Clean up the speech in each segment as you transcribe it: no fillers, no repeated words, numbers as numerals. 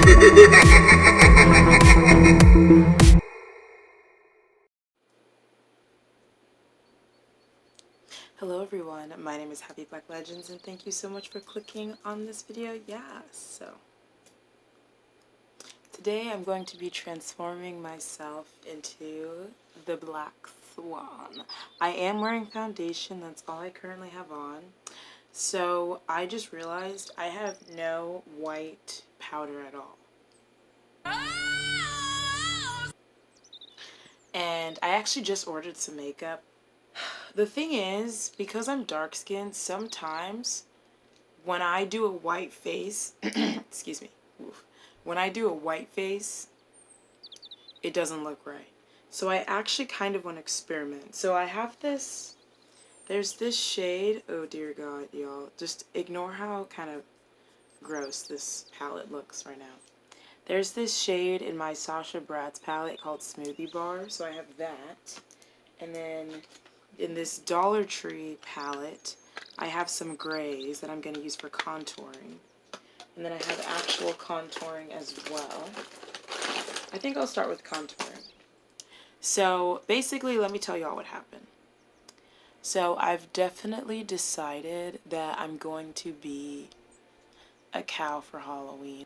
Hello everyone, my name is Happy Black Legends and thank you so much for clicking on this video. So today I'm going to be transforming myself into the Black Swan. I am wearing foundation, that's all I currently have on. So I just realized I have no white powder at all. And I actually just ordered some makeup. The thing is, because I'm dark skinned, sometimes when I do a white face, excuse me, when I do a white face, it doesn't look right. So I actually kind of want to experiment. So I have this, there's this shade, oh dear God, y'all, just ignore how kind of gross this palette looks right now. There's this shade in my Sasha Bratz palette called Smoothie Bar, so I have that. And then in this Dollar Tree palette, I have some grays that I'm going to use for contouring. And then I have actual contouring as well. I think I'll start with contouring. So basically, let me tell y'all what happened. So I've definitely decided that I'm going to be a cow for Halloween.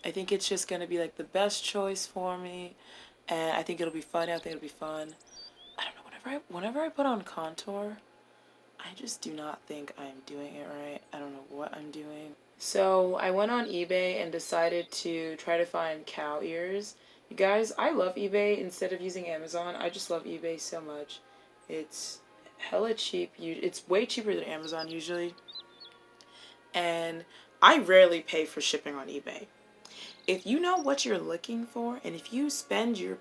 I think it's just going to be like the best choice for me. And I think it'll be fun. I think it'll be fun. I don't know, whenever I put on contour, I just do not think I'm doing it right. I don't know what I'm doing. So I went on eBay and decided to try to find cow ears. You guys, I love eBay instead of using Amazon. I just love eBay so much. It's hella cheap. It's way cheaper than Amazon usually. And I rarely pay for shipping on eBay. If you know what you're looking for, and if you spend your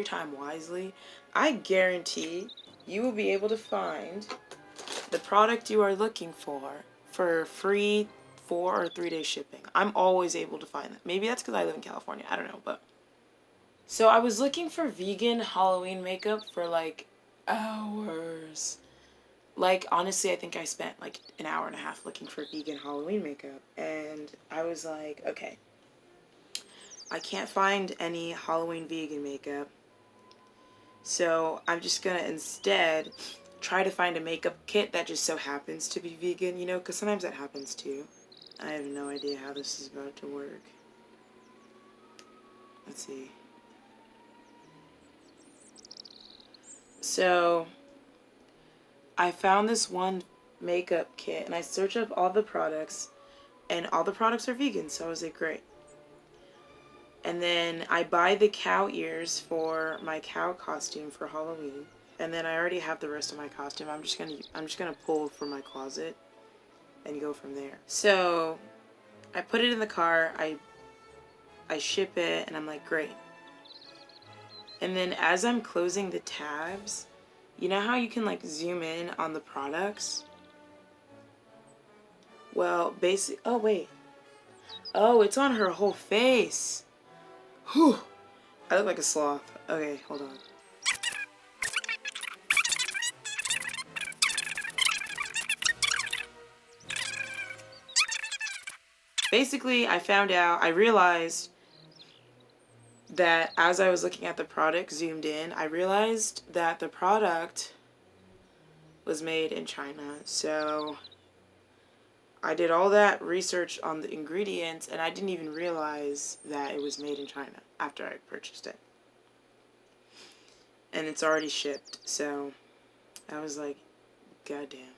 time wisely, I guarantee you will be able to find the product you are looking for free 4 or 3 day shipping. I'm always able to find that. Maybe that's because I live in California. I don't know, but so I was looking for vegan Halloween makeup for like hours. Like, honestly, I think I spent like an hour and a half looking for vegan Halloween makeup, and I was like, okay, I can't find any Halloween vegan makeup, so I'm just gonna instead try to find a makeup kit that just so happens to be vegan, you know, because sometimes that happens too. I have no idea how this is about to work. Let's see. So I found this one makeup kit and I searched up all the products, and all the products are vegan, so I was like, great. And then I buy the cow ears for my cow costume for Halloween. And then I already have the rest of my costume. I'm just gonna pull from my closet and go from there. So I put it in the car, I ship it, and I'm like, great. And then as I'm closing the tabs, you know how you can like zoom in on the products? Well, oh wait. Oh, it's on her whole face. Whew. I look like a sloth. Okay, hold on. Basically, I realized that as I was looking at the product zoomed in, I realized that the product was made in China. So I did all that research on the ingredients, and I didn't even realize that it was made in China after I purchased it. And it's already shipped, so I was like, goddamn.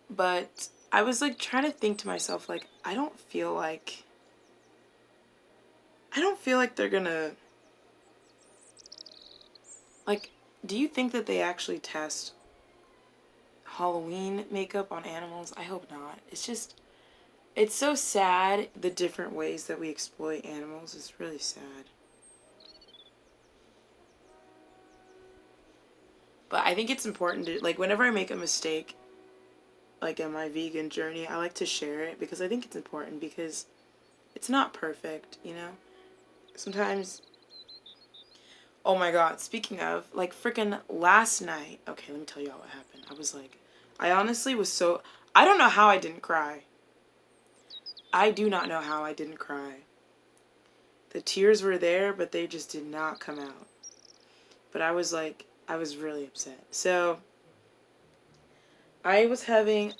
But I was like trying to think to myself, like, I don't feel like they're gonna, like, do you think that they actually test Halloween makeup on animals? I hope not. It's just, it's so sad, the different ways that we exploit animals. It's really sad. But I think it's important to, like, whenever I make a mistake, like in my vegan journey, I like to share it because I think it's important, because it's not perfect, you know? Sometimes Oh my god, speaking of, like, freaking last night. Okay, let me tell y'all what happened. I was like, I honestly was so, I don't know how I didn't cry. I do not know how I didn't cry. The tears were there, but they just did not come out. But I was like, I was really upset. So, I was having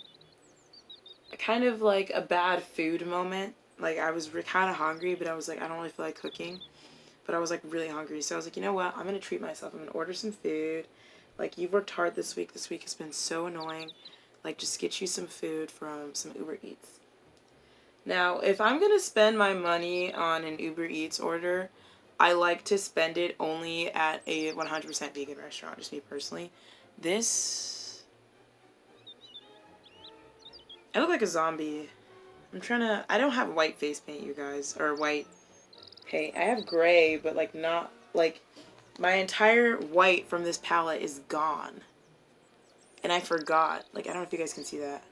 kind of like a bad food moment. Like, I was kind of hungry, but I was like, I don't really feel like cooking. But I was like really hungry. So I was like, you know what? I'm going to treat myself. I'm going to order some food. Like, you've worked hard this week. This week has been so annoying. Like, just get you some food from some Uber Eats. Now, if I'm going to spend my money on an Uber Eats order, I like to spend it only at a 100% vegan restaurant, just me personally. This... I look like a zombie. I'm trying to... I don't have white face paint, you guys. Or white paint. I have gray, but, like, not... Like, my entire white from this palette is gone. And I forgot. Like, I don't know if you guys can see that.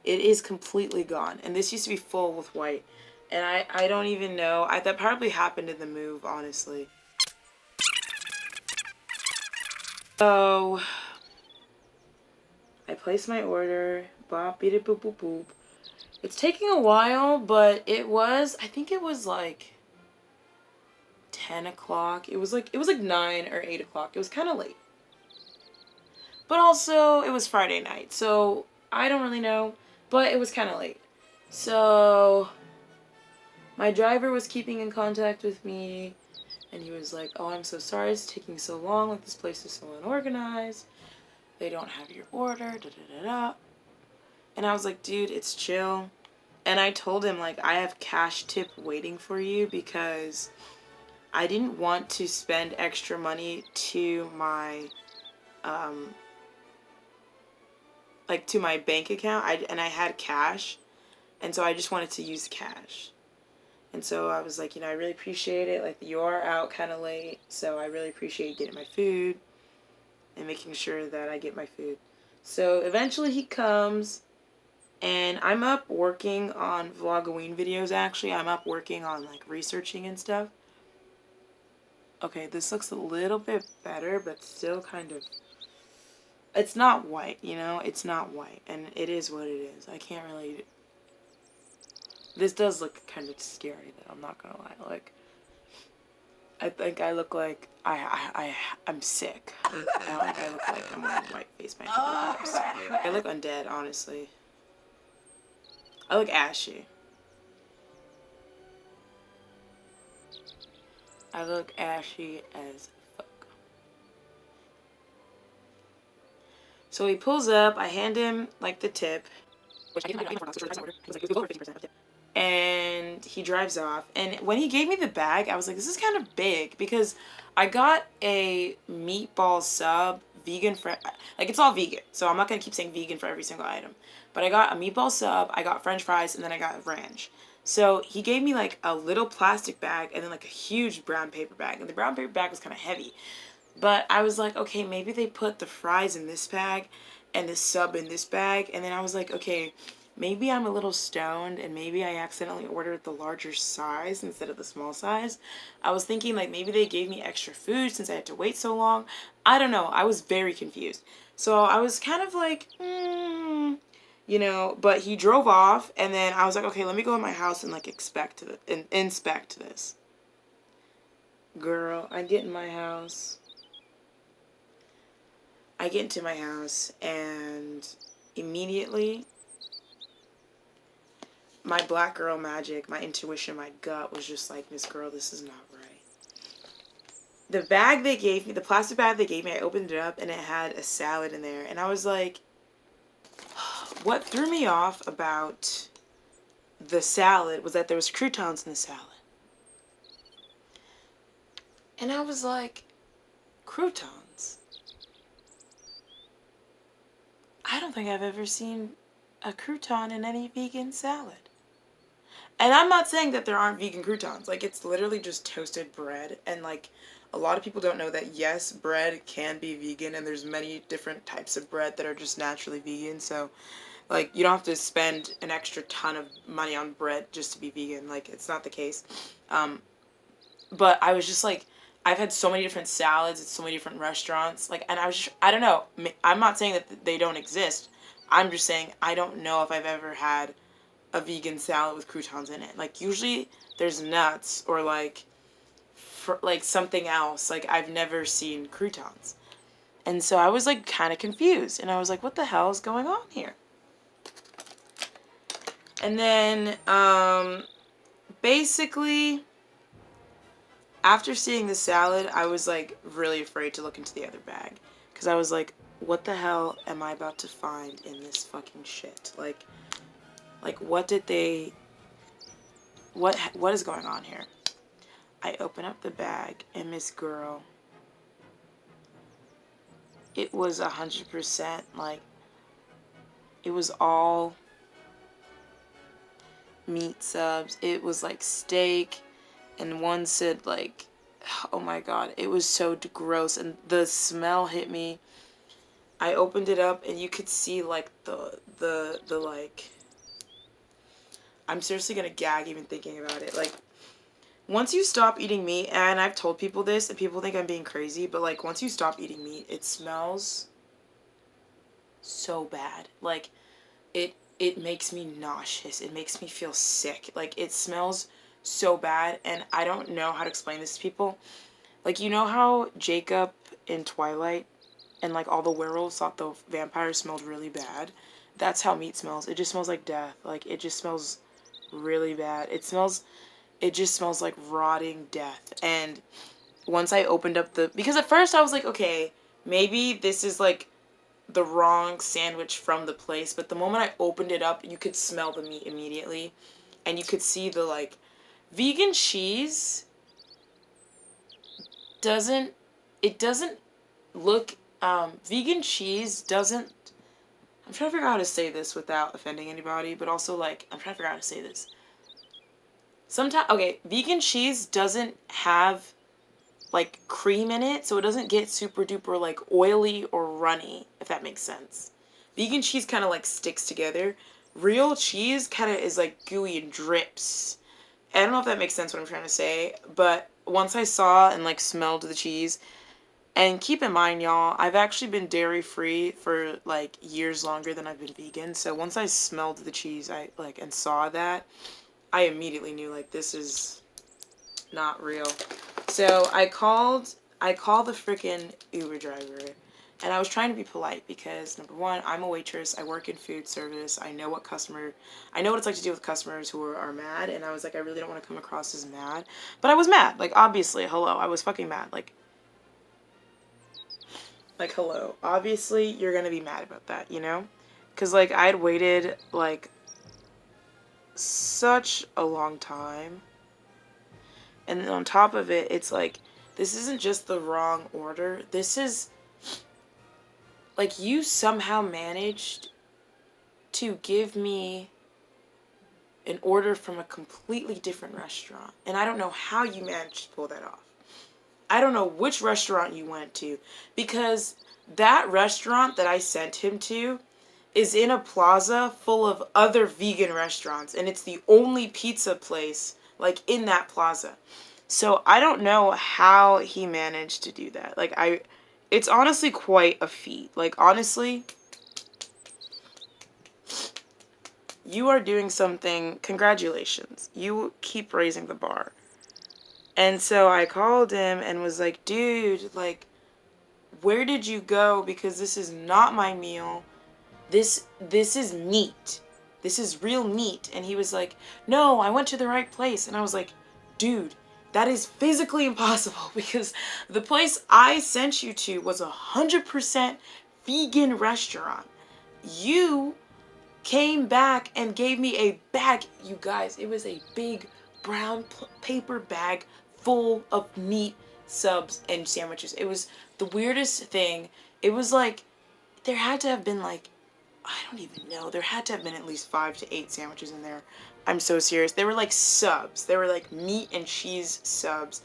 It is completely gone. And this used to be full with white. And I don't even know. That probably happened in the move, honestly. So, I placed my order. Bop, beat it, boop, boop, boop. It's taking a while, but it was, I think it was like 10 o'clock. It was like 9 or 8 o'clock. It was kind of late. But also, it was Friday night, so I don't really know. But it was kind of late. So, my driver was keeping in contact with me, and he was like, oh, I'm so sorry it's taking so long. Like, this place is so unorganized. They don't have your order, da-da-da-da. And I was like, dude, it's chill. And I told him, like, I have cash tip waiting for you because I didn't want to spend extra money to my, like, to my bank account. And I had cash. And so I just wanted to use cash. And so I was like, you know, I really appreciate it. Like, you are out kind of late. So I really appreciate getting my food and making sure that I get my food. So eventually he comes. And I'm up working on Vlogoween videos, actually. I'm up working on, like, researching and stuff. Okay, this looks a little bit better, but still kind of... It's not white, you know? It's not white. And it is what it is. I can't really... This does look kind of scary, though. I'm not gonna lie. Like, I think I look like... I'm sick. I don't think I look like I'm wearing white face paint. I look undead, honestly. I look ashy. I look ashy as fuck. So he pulls up. I hand him, like, the tip. Which I gave him and he drives off. And when he gave me the bag, I was like, this is kind of big. Because I got a meatball sub, vegan for... Like, it's all vegan. So I'm not going to keep saying vegan for every single item. But I got a meatball sub, I got french fries, and then I got ranch. So he gave me, like, a little plastic bag and then, like, a huge brown paper bag. And the brown paper bag was kind of heavy. But I was like, okay, maybe they put the fries in this bag and the sub in this bag. And then I was like, okay, maybe I'm a little stoned and maybe I accidentally ordered the larger size instead of the small size. I was thinking, like, maybe they gave me extra food since I had to wait so long. I don't know. I was very confused. So I was kind of like, you know, but he drove off, and then I was like, okay, let me go in my house and, like, inspect this. Girl, I get in my house. I get into my house, and immediately, my black girl magic, my intuition, my gut was just like, Miss Girl, this is not right. The bag they gave me, the plastic bag they gave me, I opened it up, and it had a salad in there, and I was like, what threw me off about the salad was that there was croutons in the salad. And I was like, croutons? I don't think I've ever seen a crouton in any vegan salad. And I'm not saying that there aren't vegan croutons. Like, it's literally just toasted bread. And, like, a lot of people don't know that, yes, bread can be vegan. And there's many different types of bread that are just naturally vegan. So, like, you don't have to spend an extra ton of money on bread just to be vegan. Like, it's not the case. But I was just like, I've had so many different salads at so many different restaurants. Like, and I don't know. I'm not saying that they don't exist. I'm just saying I don't know if I've ever had a vegan salad with croutons in it. Like, usually there's nuts or like, like something else. Like, I've never seen croutons. And so I was like kind of confused. And I was like, what the hell is going on here? And then, basically, after seeing the salad, I was like really afraid to look into the other bag. Because I was like, what the hell am I about to find in this fucking shit? Like what did they, what is going on here? I open up the bag and Miss Girl, it was 100% like, it was all meat subs. It was like steak, and one said like, oh my god, it was so gross, and the smell hit me. I opened it up and you could see like the like, I'm seriously gonna gag even thinking about it. Like, once you stop eating meat, and I've told people this and people think I'm being crazy, but like once you stop eating meat, it smells so bad. Like, it makes me nauseous. It makes me feel sick. Like, it smells so bad, and I don't know how to explain this to people. Like, you know how Jacob in Twilight and like all the werewolves thought the vampires smelled really bad? That's how meat smells. It just smells like death. Like, it just smells really bad. It just smells like rotting death. And once I opened up because at first I was like, okay, maybe this is like the wrong sandwich from the place, but the moment I opened it up, you could smell the meat immediately, and you could see the like, vegan cheese doesn't look, vegan cheese doesn't, I'm trying to figure out how to say this without offending anybody, but also like, I'm trying to figure out how to say this. Sometimes, okay, vegan cheese doesn't have like cream in it, so it doesn't get super duper like oily or runny, if that makes sense. Vegan cheese kind of like sticks together. Real cheese kind of is like gooey and drips. I don't know if that makes sense what I'm trying to say, but once I saw and like smelled the cheese, and keep in mind, y'all, I've actually been dairy free for like years longer than I've been vegan, so once I smelled the cheese, I like, and saw that, I immediately knew like, this is not real. So I called the freaking Uber driver, and I was trying to be polite because, number one, I'm a waitress. I work in food service. I know what it's like to deal with customers who are mad, and I was like, I really don't want to come across as mad. But I was mad. Like, obviously, hello, I was fucking mad. Like, hello. Obviously, you're gonna be mad about that, you know? Because, like, I had waited, like, such a long time. And then on top of it, it's like, this isn't just the wrong order. This is, like, you somehow managed to give me an order from a completely different restaurant. And I don't know how you managed to pull that off. I don't know which restaurant you went to, because that restaurant that I sent him to is in a plaza full of other vegan restaurants, and it's the only pizza place like in that plaza. So I don't know how he managed to do that. Like, it's honestly quite a feat. Like, honestly, you are doing something. Congratulations. You keep raising the bar. And so I called him and was like, dude, like, where did you go? Because this is not my meal. This is meat. This is real meat. And he was like, no, I went to the right place. And I was like, dude, that is physically impossible, because the place I sent you to was 100% vegan restaurant. You came back and gave me a bag. You guys, it was a big brown paper bag full of meat subs and sandwiches. It was the weirdest thing. It was like, there had to have been like, I don't even know. There had to have been at least 5 to 8 sandwiches in there. I'm so serious. They were like subs. They were like meat and cheese subs.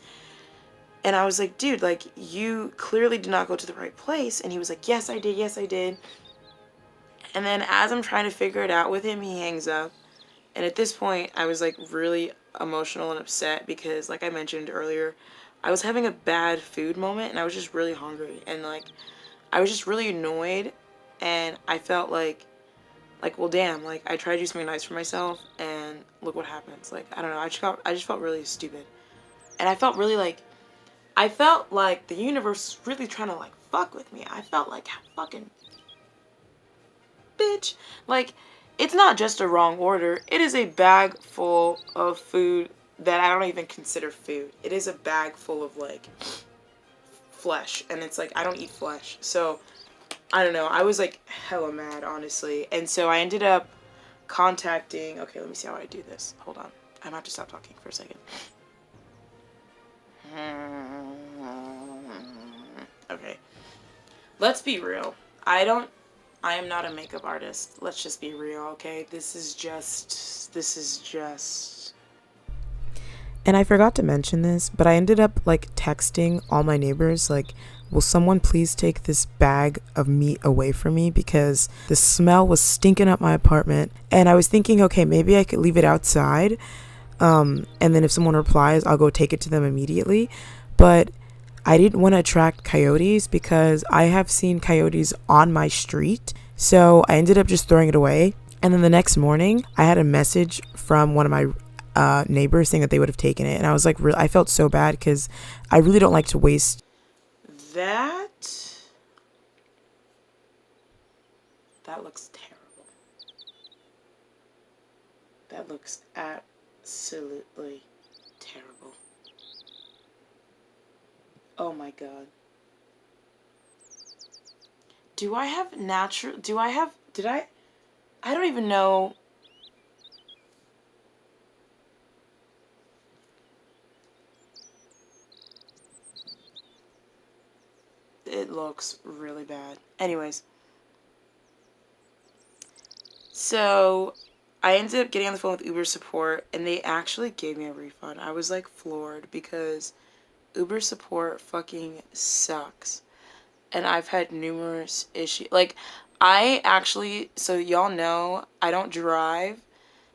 And I was like, dude, like, you clearly did not go to the right place. And he was like, yes, I did. Yes, I did. And then as I'm trying to figure it out with him, he hangs up. And at this point, I was like really emotional and upset because, like I mentioned earlier, I was having a bad food moment, and I was just really hungry, and like I was just really annoyed, and I felt like well, damn, like I tried to do something nice for myself, and look what happens. Like, I don't know, I just felt really stupid, and I felt like the universe was really trying to like fuck with me. I felt like fucking bitch. Like, it's not just a wrong order. It is a bag full of food that I don't even consider food. It is a bag full of like flesh, and it's like I don't eat flesh, so I don't know. I was like hella mad, honestly, and so I ended up contacting. Okay, let me see how I do this. Hold on, I'm gonna have to stop talking for a second. Okay, let's be real. I am not a makeup artist. Let's just be real, okay? This is just. And I forgot to mention this, but I ended up like texting all my neighbors like, will someone please take this bag of meat away from me, because the smell was stinking up my apartment. And I was thinking, okay, maybe I could leave it outside, and then if someone replies, I'll go take it to them immediately. But I didn't want to attract coyotes, because I have seen coyotes on my street, so I ended up just throwing it away. And then the next morning I had a message from one of my neighbors saying that they would have taken it, and I was like, I felt so bad, because I really don't like to waste. That looks terrible. That looks absolutely terrible. Oh my god. I don't even know. It looks really bad. Anyways. So, I ended up getting on the phone with Uber support, and they actually gave me a refund. I was like floored, because Uber support fucking sucks. And I've had numerous issues. Like, so y'all know, I don't drive.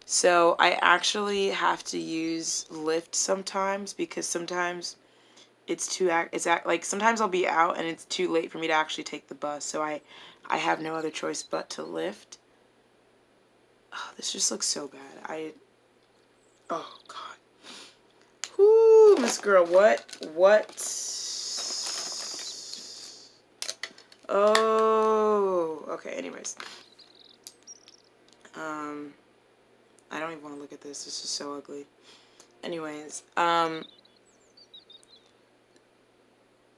So I actually have to use Lyft sometimes, because sometimes like sometimes I'll be out and it's too late for me to actually take the bus. So I have no other choice but to Lyft. Oh, this just looks so bad. Oh god. Whoo, Miss Girl, what? Oh, okay, anyways. I don't even want to look at this. This is so ugly. Anyways,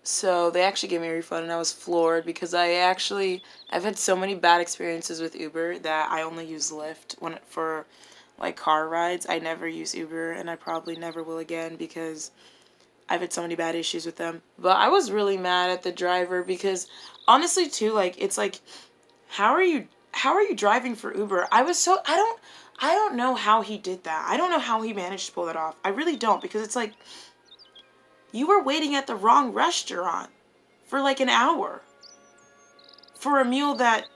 so they actually gave me a refund, and I was floored, because I've had so many bad experiences with Uber that I only use Lyft for like car rides. I never use Uber, and I probably never will again, because I've had so many bad issues with them. But I was really mad at the driver, because honestly too, like, it's like, how are you driving for Uber? I don't know how he did that. I don't know how he managed to pull that off. I really don't, because it's like, you were waiting at the wrong restaurant for like an hour for a meal that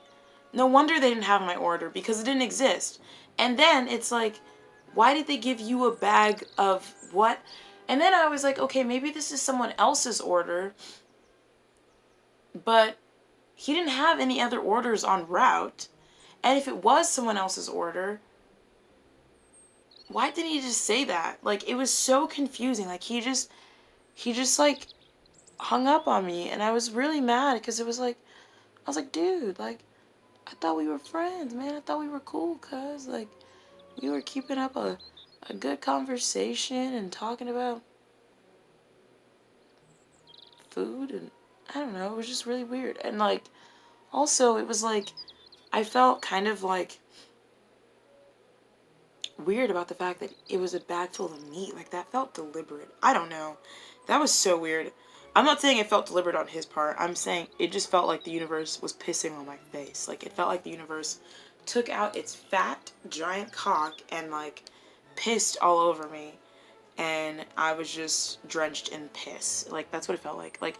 no wonder they didn't have my order, because it didn't exist. And then it's like, why did they give you a bag of what? And then I was like, okay, maybe this is someone else's order, but he didn't have any other orders en route. And if it was someone else's order, why didn't he just say that? Like, it was so confusing. Like, he just like hung up on me, and I was really mad, because it was like, I was like, dude, like, I thought we were friends, man. I thought we were cool, cuz like we were keeping up a good conversation and talking about food, and I don't know, it was just really weird. And like, also, it was like, I felt kind of like weird about the fact that it was a bag full of meat. Like, that felt deliberate. I don't know. That was so weird. I'm not saying it felt deliberate on his part. I'm saying it just felt like the universe was pissing on my face. Like, it felt like the universe took out its fat, giant cock and, like, pissed all over me. And I was just drenched in piss. Like, that's what it felt like. Like,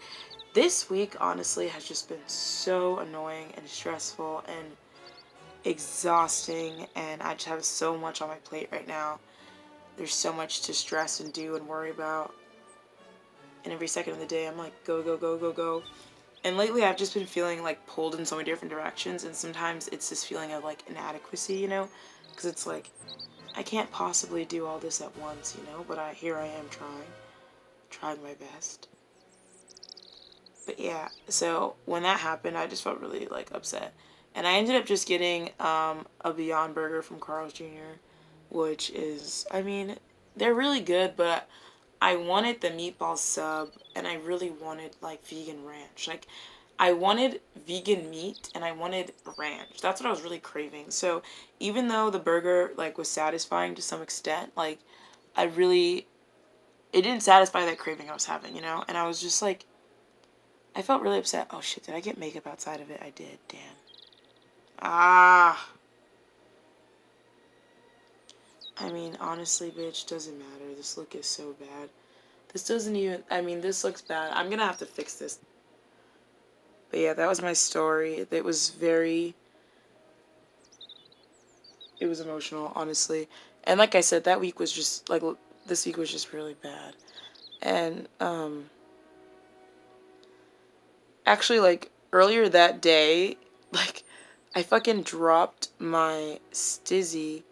this week, honestly, has just been so annoying and stressful and exhausting, and I just have so much on my plate right now. There's so much to stress and do and worry about, and every second of the day I'm like, go, go, go, go, go. And lately I've just been feeling like pulled in so many different directions, and sometimes it's this feeling of like inadequacy, you know, because it's like, I can't possibly do all this at once, you know, but here I am trying my best. But yeah, so when that happened, I just felt really like upset. And I ended up just getting a Beyond Burger from Carl's Jr., which is, I mean, they're really good, but I wanted the meatball sub, and I really wanted like vegan ranch. Like, I wanted vegan meat and I wanted ranch. That's what I was really craving. So even though the burger like was satisfying to some extent, like it didn't satisfy that craving I was having, you know? And I was just like, I felt really upset. Oh shit, did I get makeup outside of it? I did, damn. Ah. I mean, honestly, bitch, doesn't matter. This look is so bad. This doesn't even, I mean, this looks bad. I'm gonna have to fix this. But yeah, that was my story. It was emotional, honestly. And like I said, that week was just, like, this week was just really bad. And, actually, like, earlier that day, like, I fucking dropped my stizzy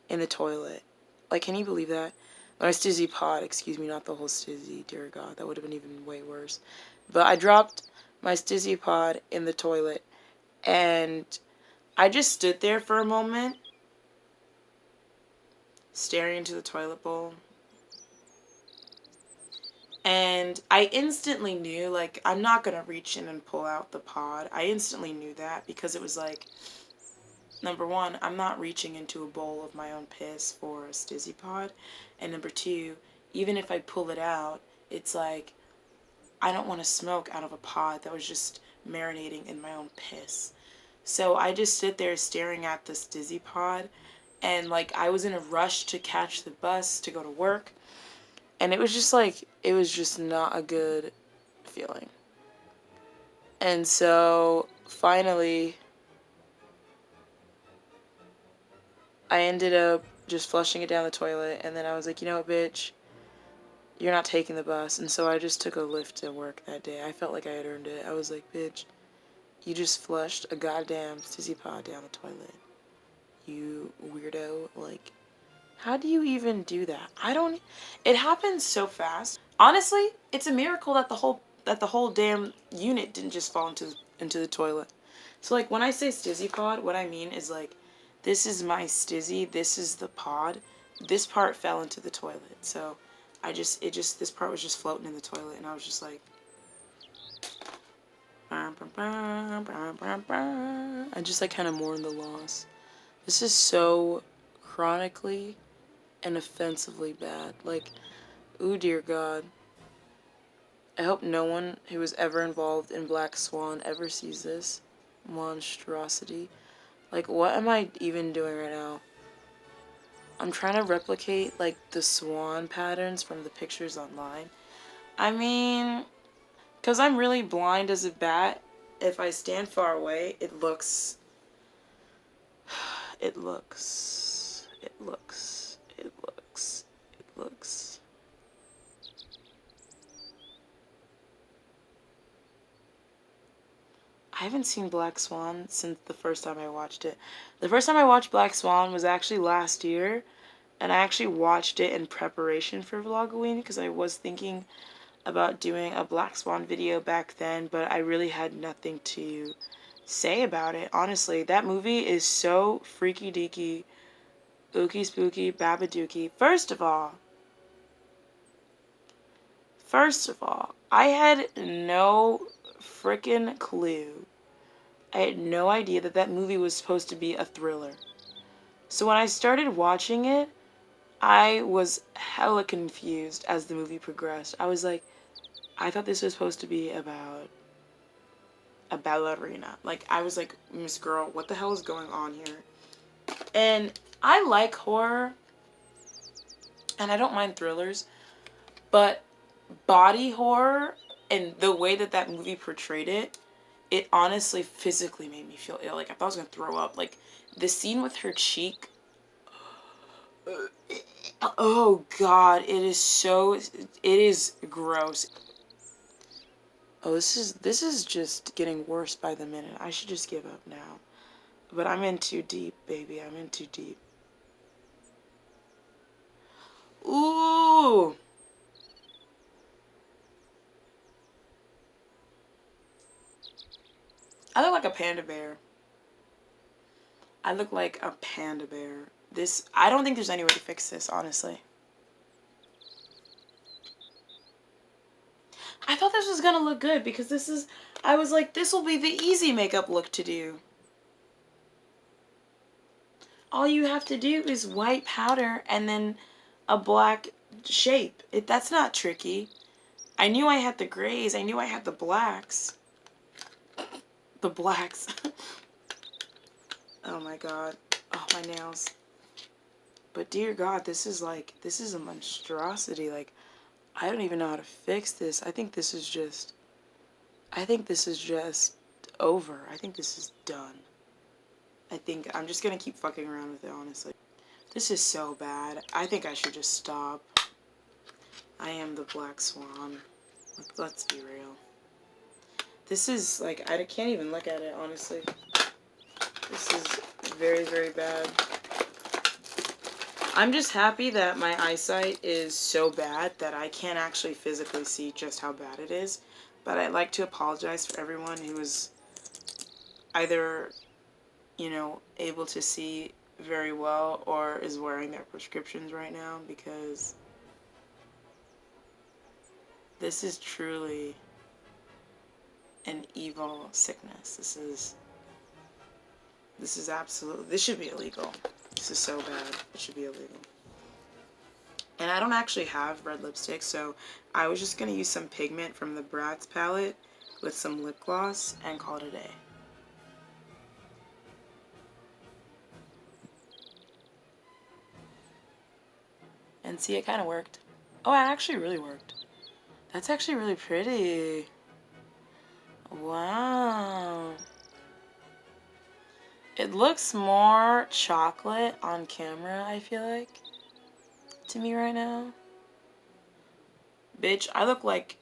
in the toilet. Like, can you believe that? My stizzy pod, excuse me, not the whole stizzy, dear God, that would have been even way worse. But I dropped my stizzy pod in the toilet, and I just stood there for a moment, staring into the toilet bowl. And I instantly knew, like, I'm not going to reach in and pull out the pod. I instantly knew that because it was like, number one, I'm not reaching into a bowl of my own piss for a stizzy pod. And number two, even if I pull it out, it's like, I don't want to smoke out of a pod that was just marinating in my own piss. So I just sit there staring at this stizzy pod, and like I was in a rush to catch the bus to go to work, and it was just like, it was just not a good feeling. And so finally I ended up just flushing it down the toilet, and then I was like, you know what, bitch, you're not taking the bus. And so I just took a Lyft to work that day. I felt like I had earned it. I was like, bitch, you just flushed a goddamn stizzy pod down the toilet. You weirdo. Like, how do you even do that? It happens so fast. Honestly, it's a miracle that the whole damn unit didn't just fall into the toilet. So like when I say stizzy pod, what I mean is like, this is my stizzy, this is the pod. This part fell into the toilet. So this part was just floating in the toilet, and I was just like, I just like kind of mourn the loss. This is so chronically and offensively bad. Like, ooh, dear God. I hope no one who was ever involved in Black Swan ever sees this monstrosity. Like, what am I even doing right now? I'm trying to replicate, like, the swan patterns from the pictures online. I mean, because I'm really blind as a bat, if I stand far away, it looks... It looks... I haven't seen Black Swan since the first time I watched it. The first time I watched Black Swan was actually last year, and I actually watched it in preparation for Vlogoween because I was thinking about doing a Black Swan video back then, but I really had nothing to say about it. Honestly, that movie is so freaky deaky, ooky spooky, babadooky. First of all, I had no freaking clue. I had no idea that that movie was supposed to be a thriller. So when I started watching it, I was hella confused as the movie progressed. I was like, I thought this was supposed to be about a ballerina. Like, I was like, Miss Girl, what the hell is going on here? And I like horror, and I don't mind thrillers, but body horror and the way that that movie portrayed it, it honestly physically made me feel ill. Like, I thought I was gonna throw up. Like, the scene with her cheek, oh God, it is gross. Oh, this is just getting worse by the minute. I should just give up now. But I'm in too deep, baby. I'm in too deep. Ooh! I look like a panda bear. I look like a panda bear. I don't think there's any way to fix this, honestly. I thought this was gonna look good because I was like, this will be the easy makeup look to do. All you have to do is white powder and then a black shape. That's not tricky. I knew I had the grays. I knew I had the blacks. The blacks. Oh my god. Oh, my nails. But dear God, this is a monstrosity. Like, I don't even know how to fix this. I think this is just over. I think this is done. I think I'm just gonna keep fucking around with it, honestly. This is so bad. I think I should just stop. I am the Black Swan. Let's be real. This is, like, I can't even look at it, honestly. This is very, very bad. I'm just happy that my eyesight is so bad that I can't actually physically see just how bad it is. But I'd like to apologize for everyone who is either, you know, able to see very well or is wearing their prescriptions right now, because this is truly an evil sickness. This is absolutely, this should be illegal. This is so bad. It should be illegal. And I don't actually have red lipstick, so I was just going to use some pigment from the Bratz palette with some lip gloss and call it a day. And see, it kind of worked. Oh, it actually really worked. That's actually really pretty. Wow. It looks more chocolate on camera, I feel like, to me right now. Bitch, I look like...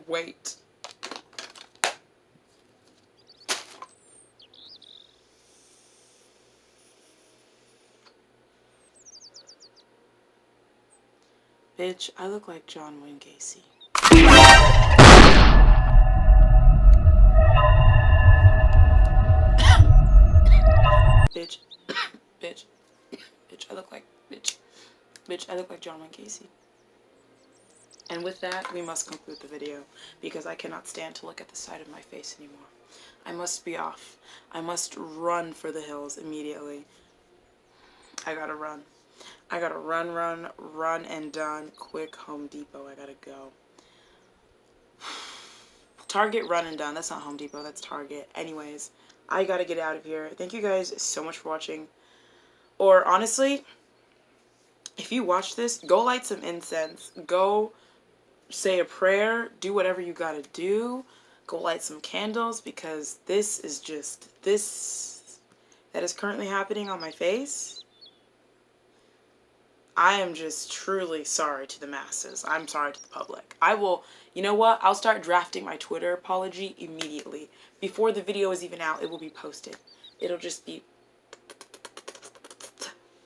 Wait. Bitch, I look like John Wayne Gacy. Bitch. Bitch. Bitch, I look like... Bitch, I look like John Wayne Gacy. And with that, we must conclude the video, because I cannot stand to look at the side of my face anymore. I must be off. I must run for the hills immediately. I gotta run. I gotta run and done. Quick Home Depot. I gotta go. Target, run and done. That's not Home Depot. That's Target. Anyways, I gotta get out of here. Thank you guys so much for watching. Or honestly, if you watch this, go light some incense. Go say a prayer. Do whatever you gotta do. Go light some candles, because this is just, this that is currently happening on my face. I am just truly sorry to the masses. I'm sorry to the public. I will, you know what? I'll start drafting my Twitter apology immediately. Before the video is even out, it will be posted. It'll just be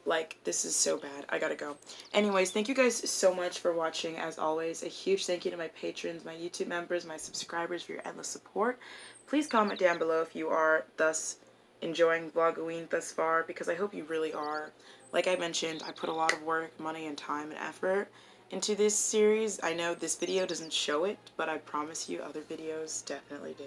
like, this is so bad. I gotta go. Anyways, thank you guys so much for watching. As always, a huge thank you to my patrons, my YouTube members, my subscribers for your endless support. Please comment down below if you are thus enjoying Vlogoween thus far, because I hope you really are. Like I mentioned, I put a lot of work, money, and time and effort into this series. I know this video doesn't show it, but I promise you other videos definitely do.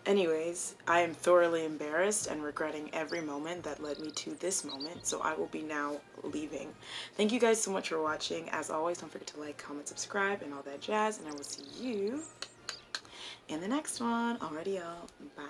Anyways, I am thoroughly embarrassed and regretting every moment that led me to this moment, so I will be now leaving. Thank you guys so much for watching. As always, don't forget to like, comment, subscribe, and all that jazz, and I will see you in the next one. Alrighty, y'all. Bye.